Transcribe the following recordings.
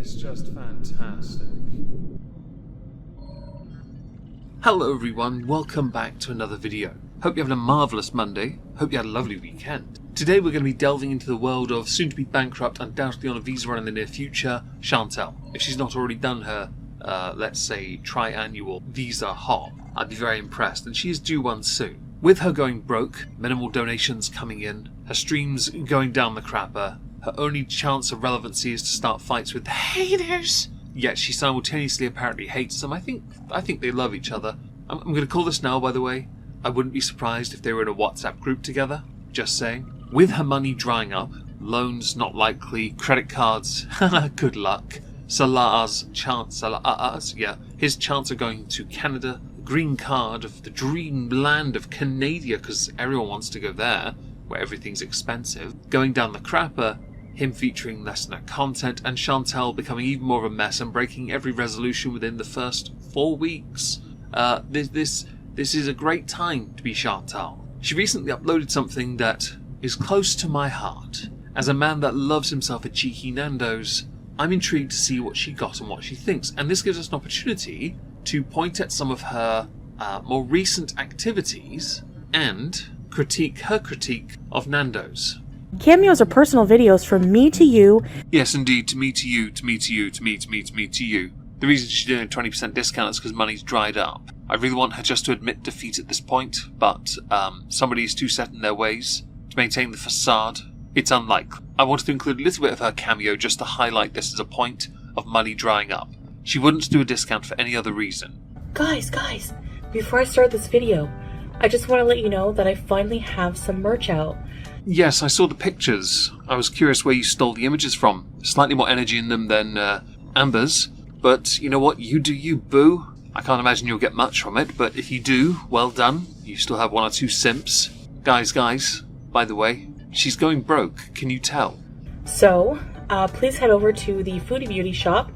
is just fantastic. Hello everyone, welcome back to another video. Hope you're having a marvellous Monday, hope you had a lovely weekend. Today we're going to be delving into the world of soon-to-be bankrupt, undoubtedly on a visa run in the near future, Chantal. If she's not already done her, let's say, tri-annual visa hop, I'd be very impressed, and she is due one soon. With her going broke, minimal donations coming in, her streams going down the crapper, her only chance of relevancy is to start fights with the haters. Yet she simultaneously apparently hates them. I think they love each other. I'm going to call this now, by the way. I wouldn't be surprised if they were in a WhatsApp group together. Just saying. With her money drying up, loans not likely, credit cards, good luck. Salah's chance, his chance of going to Canada, the green card of the dream land of Canada, because everyone wants to go there, where everything's expensive. Going down the crapper, him featuring less than content, and Chantal becoming even more of a mess and breaking every resolution within the first 4 weeks. This is a great time to be Chantal. She recently uploaded something that is close to my heart. As a man that loves himself a cheeky Nando's, I'm intrigued to see what she got and what she thinks, and this gives us an opportunity to point at some of her more recent activities and critique her critique of Nando's. Cameos are personal videos from me to you. Yes, indeed, to me to you, to me to you, to me to me to me to you. The reason she's doing a 20% discount is because money's dried up. I really want her just to admit defeat at this point, but somebody is too set in their ways to maintain the facade. It's unlikely. I wanted to include a little bit of her cameo just to highlight this as a point of money drying up. She wouldn't do a discount for any other reason. Guys, before I start this video, I just want to let you know that I finally have some merch out. Yes, I saw the pictures. I was curious where you stole the images from. Slightly more energy in them than Amber's. But you know what? You do you, boo. I can't imagine you'll get much from it, but if you do, well done. You still have 1 or 2 simps. Guys, by the way, she's going broke. Can you tell? So, please head over to the Foodie Beauty shop.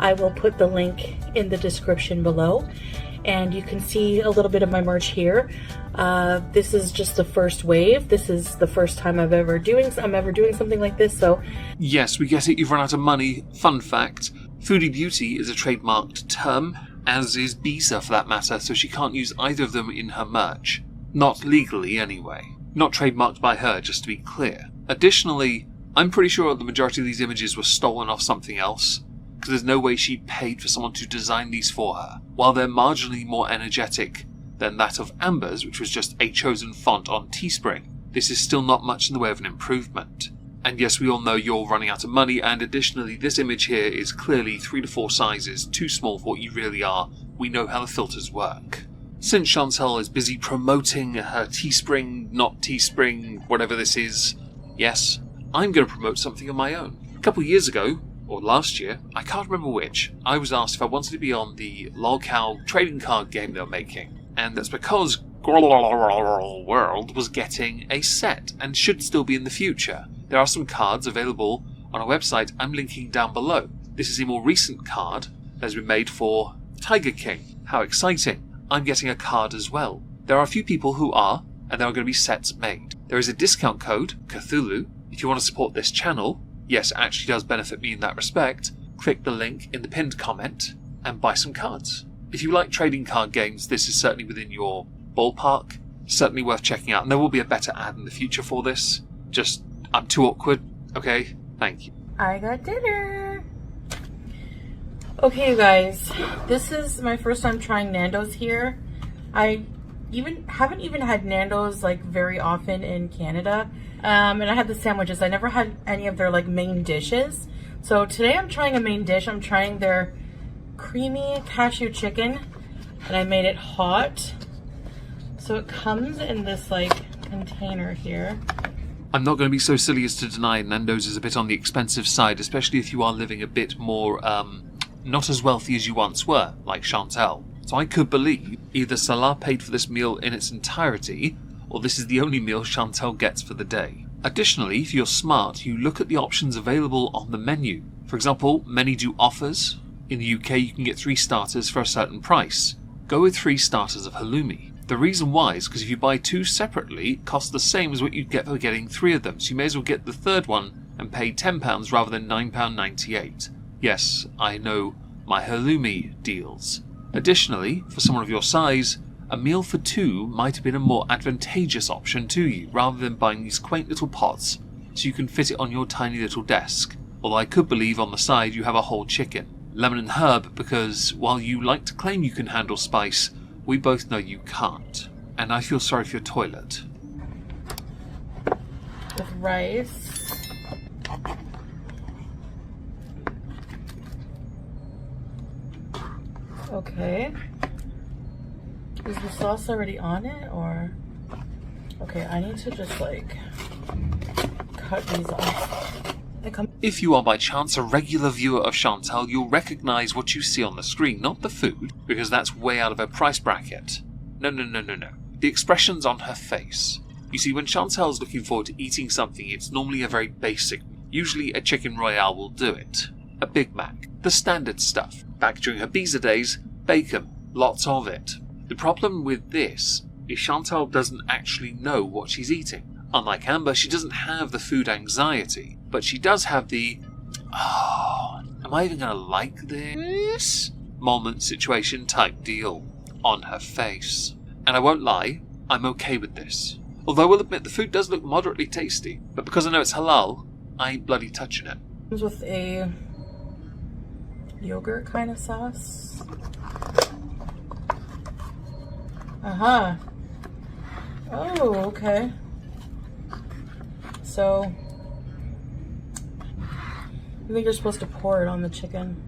I will put the link in the description below. And you can see a little bit of my merch here. This is just the first wave. This is the first time I'm ever doing something like this, so... Yes, we get it, you've run out of money. Fun fact, Foodie Beauty is a trademarked term, as is Bisa for that matter, so she can't use either of them in her merch. Not legally, anyway. Not trademarked by her, just to be clear. Additionally, I'm pretty sure the majority of these images were stolen off something else, because there's no way she paid for someone to design these for her. While they're marginally more energetic than that of Amber's, which was just a chosen font on Teespring, this is still not much in the way of an improvement. And yes, we all know you're running out of money, and additionally this image here is clearly 3 to 4 sizes too small for what you really are. We know how the filters work. Since Chantal is busy promoting her Teespring, not Teespring, whatever this is, yes, I'm going to promote something of my own. A couple of years ago, or last year, I can't remember which, I was asked if I wanted to be on the lolcow trading card game they were making. And that's because World was getting a set, and should still be in the future. There are some cards available on a website I'm linking down below. This is a more recent card that has been made for Tiger King. How exciting. I'm getting a card as well. There are a few people who are, and there are going to be sets made. There is a discount code, Cthulhu, if you want to support this channel. Yes, it actually does benefit me in that respect. Click the link in the pinned comment and buy some cards. If you like trading card games, this is certainly within your ballpark. Certainly worth checking out. And there will be a better ad in the future for this. Just, I'm too awkward. Okay, thank you. I got dinner. Okay, guys. This is my first time trying Nando's here. I haven't even had Nando's like very often in Canada. And I had the sandwiches. I never had any of their like main dishes. So today I'm trying a main dish. I'm trying their creamy cashew chicken, and I made it hot. So it comes in this like container here. I'm not going to be so silly as to deny Nando's is a bit on the expensive side, especially if you are living a bit more not as wealthy as you once were, like Chantal. So I could believe either Salah paid for this meal in its entirety, or this is the only meal Chantal gets for the day. Additionally, if you're smart, you look at the options available on the menu. For example, many do offers. In the UK, you can get 3 starters for a certain price. Go with 3 starters of halloumi. The reason why is because if you buy 2 separately, it costs the same as what you'd get for getting 3 of them, so you may as well get the third one and pay £10 rather than £9.98. Yes, I know my halloumi deals. Additionally, for someone of your size, a meal for two might have been a more advantageous option to you, rather than buying these quaint little pots so you can fit it on your tiny little desk. Although I could believe on the side you have a whole chicken. Lemon and herb, because while you like to claim you can handle spice, we both know you can't. And I feel sorry for your toilet. With rice. Okay. Is the sauce already on it, or? Okay, I need to just like cut these off. If you are by chance a regular viewer of Chantal, you'll recognise what you see on the screen, not the food, because that's way out of her price bracket. No. The expressions on her face. You see, when Chantal's looking forward to eating something, it's normally a very basic. Usually a chicken royale will do it. A Big Mac. The standard stuff. Back during her Biza days, bacon. Lots of it. The problem with this is Chantal doesn't actually know what she's eating. Unlike Amber, she doesn't have the food anxiety, but she does have the, oh, am I even going to like this? Moment situation type deal on her face. And I won't lie, I'm okay with this. Although I will admit the food does look moderately tasty, but because I know it's halal, I ain't bloody touching it. Comes with a yogurt kind of sauce. Uh-huh. Oh, okay. So, I think you're supposed to pour it on the chicken.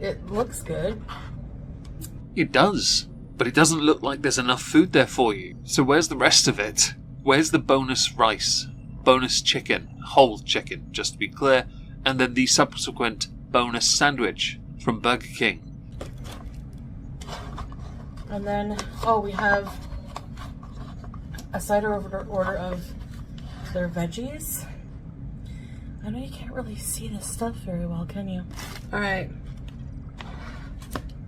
It looks good. It does, but it doesn't look like there's enough food there for you. So where's the rest of it? Where's the bonus rice? Bonus chicken, whole chicken, just to be clear, and then the subsequent bonus sandwich from Burger King. And then, oh, we have a side order of their veggies. I know you can't really see this stuff very well, can you? All right.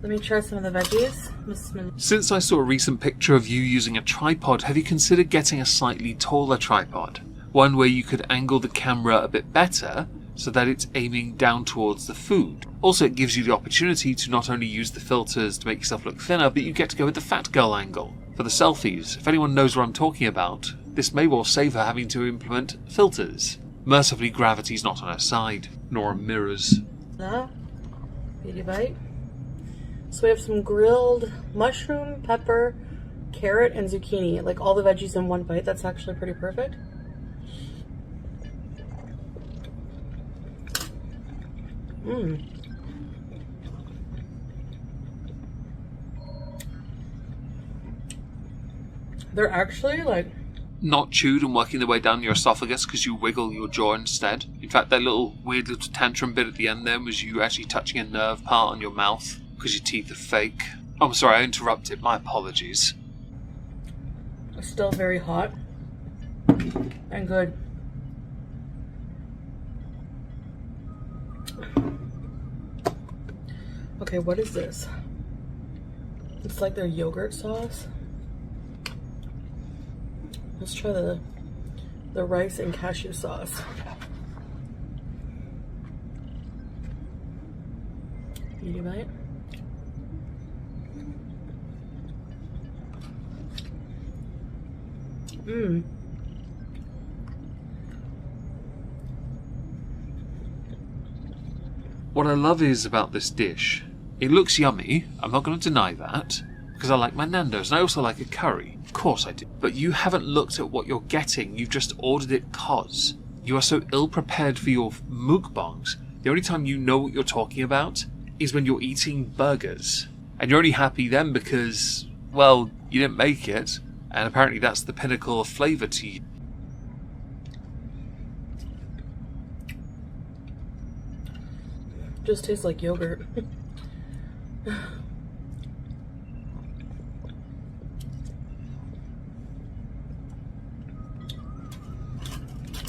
Let me try some of the veggies. Since I saw a recent picture of you using a tripod, have you considered getting a slightly taller tripod? One where you could angle the camera a bit better so that it's aiming down towards the food. Also, it gives you the opportunity to not only use the filters to make yourself look thinner, but you get to go with the fat girl angle for the selfies. If anyone knows what I'm talking about, this may well save her having to implement filters. Mercifully, gravity's not on her side, nor are mirrors. Beauty bite. So we have some grilled mushroom, pepper, carrot, and zucchini. Like all the veggies in one bite. That's actually pretty perfect. They're actually like not chewed and working their way down your esophagus because you wiggle your jaw instead. In fact, that weird little tantrum bit at the end there was you actually touching a nerve part on your mouth because your teeth are fake. Oh, I'm sorry, I interrupted. My apologies. Still very hot and good. Okay, what is this? It's like their yogurt sauce. Let's try the rice and cashew sauce. Beauty bite. What I love is about this dish, it looks yummy, I'm not going to deny that, because I like my Nando's and I also like a curry. Of course I do. But you haven't looked at what you're getting, you've just ordered it cause. You are so ill-prepared for your mukbangs. The only time you know what you're talking about is when you're eating burgers. And you're only happy then because, well, you didn't make it, and apparently that's the pinnacle of flavour to you. Just tastes like yogurt.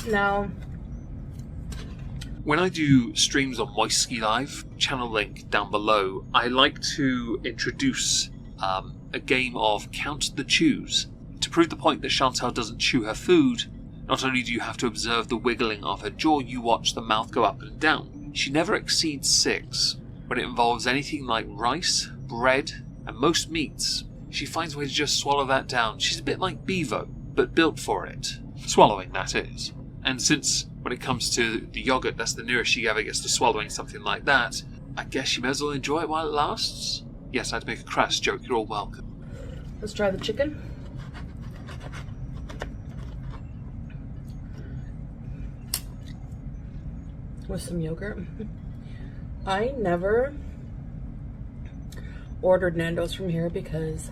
Now, when I do streams on Moistski Live, channel link down below, I like to introduce a game of Count the Chews. To prove the point that Chantal doesn't chew her food, Not only do you have to observe the wiggling of her jaw, you watch the mouth go up and down. She never exceeds 6. When it involves anything like rice, bread, and most meats, she finds a way to just swallow that down. She's a bit like Bevo, but built for it. Swallowing, that is. And since, when it comes to the yogurt, that's the nearest she ever gets to swallowing something like that, I guess she may as well enjoy it while it lasts. Yes, I'd make a crass joke, you're all welcome. Let's try the chicken. With some yogurt. I never ordered Nando's from here because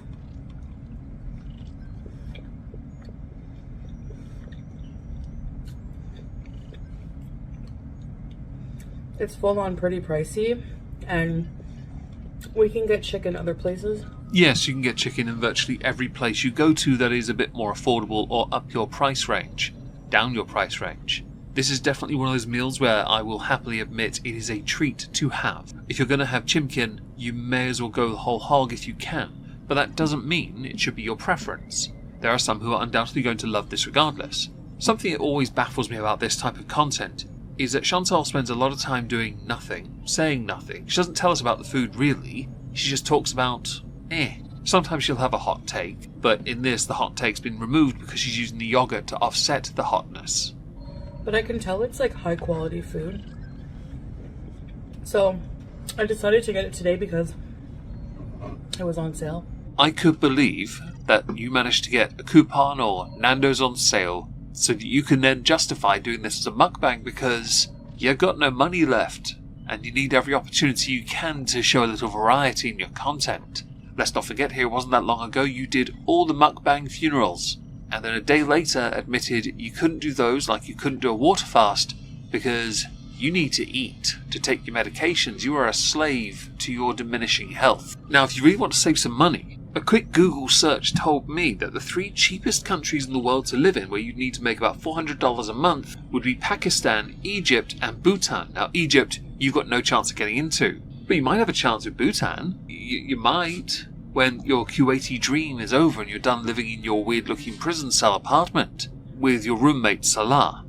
it's full on pretty pricey, and we can get chicken other places. Yes, you can get chicken in virtually every place you go to that is a bit more affordable or up your price range, down your price range. This is definitely one of those meals where I will happily admit it is a treat to have. If you're going to have chimkin, you may as well go the whole hog if you can, but that doesn't mean it should be your preference. There are some who are undoubtedly going to love this regardless. Something that always baffles me about this type of content is that Chantal spends a lot of time doing nothing, saying nothing. She doesn't tell us about the food really, she just talks about Sometimes she'll have a hot take, but in this the hot take's been removed because she's using the yogurt to offset the hotness. But I can tell it's like high quality food. So I decided to get it today because it was on sale. I could believe that you managed to get a coupon or Nando's on sale so that you can then justify doing this as a mukbang because you've got no money left and you need every opportunity you can to show a little variety in your content. Let's not forget here, it wasn't that long ago you did all the mukbang funerals, and then a day later admitted you couldn't do those like you couldn't do a water fast because you need to eat to take your medications. You are a slave to your diminishing health. Now, if you really want to save some money, a quick Google search told me that the 3 cheapest countries in the world to live in, where you'd need to make about $400 a month, would be Pakistan, Egypt, and Bhutan. Now, Egypt, you've got no chance of getting into. But you might have a chance with Bhutan. You might, when your Kuwaiti dream is over and you're done living in your weird-looking prison cell apartment with your roommate Salah.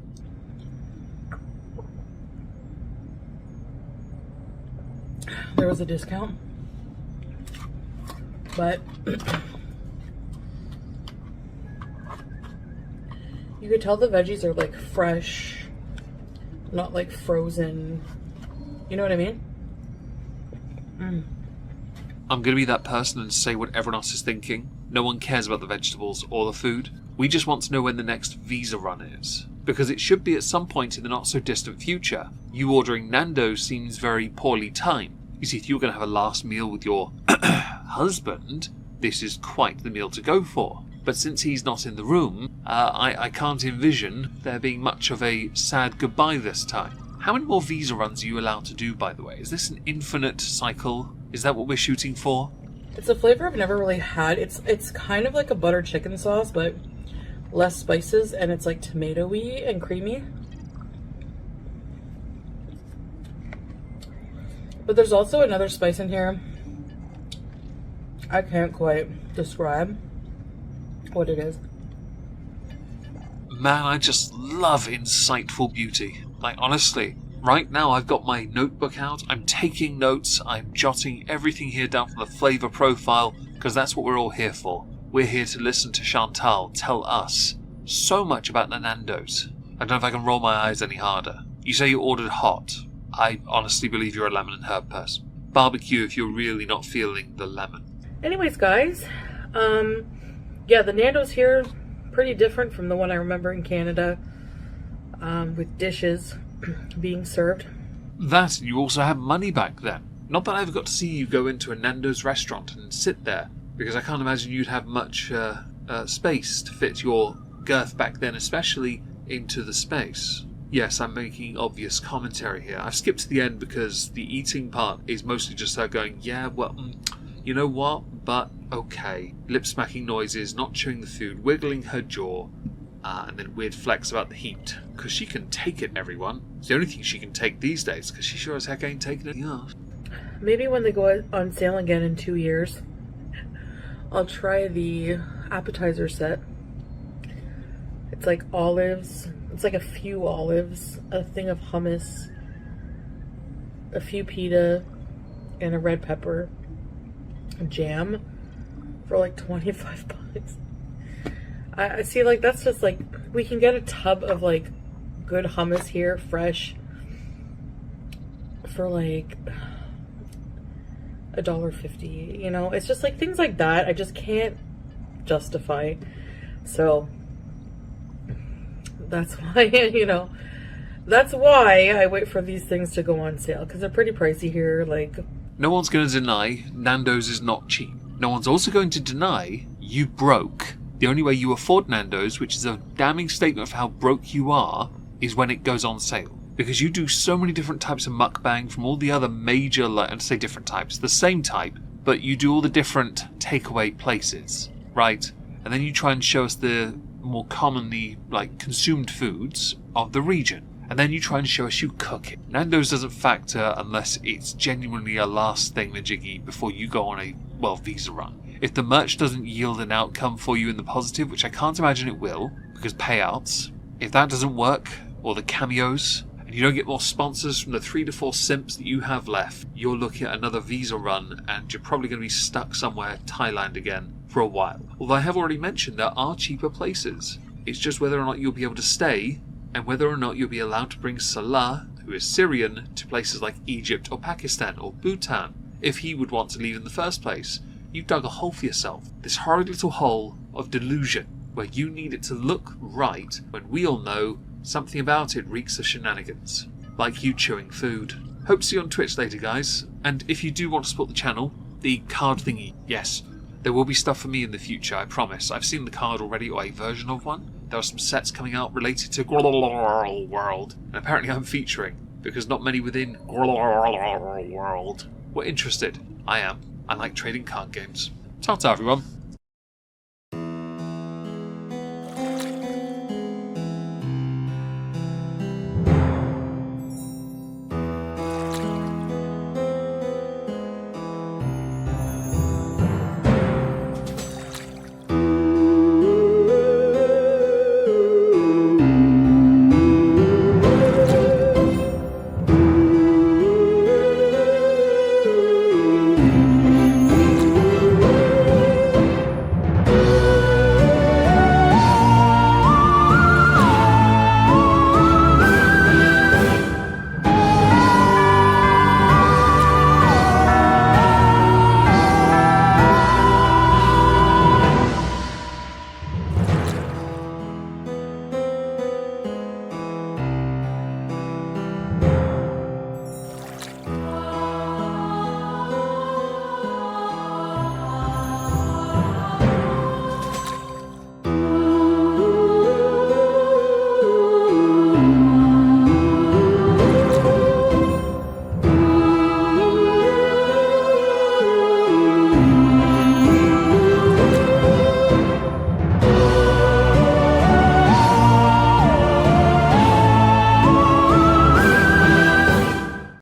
There was a discount, but you could tell the veggies are like fresh, not like frozen. You know what I mean? I'm going to be that person and say what everyone else is thinking. No one cares about the vegetables or the food. We just want to know when the next visa run is. Because it should be at some point in the not so distant future. You ordering Nando's seems very poorly timed. You see, if you're going to have a last meal with your husband, this is quite the meal to go for. But since he's not in the room, I can't envision there being much of a sad goodbye this time. How many more visa runs are you allowed to do, by the way? Is this an infinite cycle? Is that what we're shooting for? It's a flavor I've never really had. It's kind of like a butter chicken sauce, but less spices, and it's like tomato-y and creamy. But there's also another spice in here. I can't quite describe what it is. Man, I just love insightful beauty. Like, honestly, right now I've got my notebook out, I'm taking notes, I'm jotting everything here down from the flavour profile, because that's what we're all here for. We're here to listen to Chantal tell us so much about the Nando's. I don't know if I can roll my eyes any harder. You say you ordered hot. I honestly believe you're a lemon and herb person. Barbecue if you're really not feeling the lemon. Anyways, guys, yeah, the Nando's here pretty different from the one I remember in Canada, with dishes being served. That, you also have money back then. Not that I ever got to see you go into a Nando's restaurant and sit there, because I can't imagine you'd have much space to fit your girth back then, especially into the space. Yes, I'm making obvious commentary here. I've skipped to the end because the eating part is mostly just her going, yeah, well, you know what, but okay. Lip-smacking noises, not chewing the food, wiggling her jaw, and then weird flex about the heat. Because she can take it, everyone. It's the only thing she can take these days, because she sure as heck ain't taking anything else. Maybe when they go on sale again in 2 years, I'll try the appetizer set. It's like olives. It's like a few olives, a thing of hummus, a few pita, and a red pepper, a jam for like 25 bucks. I see, like, that's just like, we can get a tub of like good hummus here, fresh, for like $1.50, you know? It's just like things like that I just can't justify. So that's why, you know, that's why I wait for these things to go on sale, because they're pretty pricey here. Like, no one's going to deny Nando's is not cheap. No one's also going to deny you broke. The only way you afford Nando's, which is a damning statement of how broke you are, is when it goes on sale. Because you do so many different types of mukbang from all the other major, I'd say different types, the same type, but you do all the different takeaway places, right? And then you try and show us the more commonly, like, consumed foods of the region. And then you try and show us you cook it. Nando's doesn't factor unless it's genuinely a last thing the jiggy before you go on a, well, visa run. If the merch doesn't yield an outcome for you in the positive, which I can't imagine it will, because payouts, if that doesn't work, or the cameos, and you don't get more sponsors from the 3 to 4 simps that you have left, you're looking at another visa run, and you're probably going to be stuck somewhere, Thailand again, for a while. Although I have already mentioned there are cheaper places. It's just whether or not you'll be able to stay, and whether or not you'll be allowed to bring Salah, who is Syrian, to places like Egypt or Pakistan or Bhutan, if he would want to leave in the first place. You've dug a hole for yourself. This horrid little hole of delusion, where you need it to look right when we all know something about it reeks of shenanigans. Like you chewing food. Hope to see you on Twitch later, guys. And if you do want to support the channel, the card thingy, yes, there will be stuff for me in the future, I promise. I've seen the card already, or a version of one. There are some sets coming out related to World, and apparently I'm featuring, because not many within World were interested. I am. I like trading card games. Ta-ta, everyone.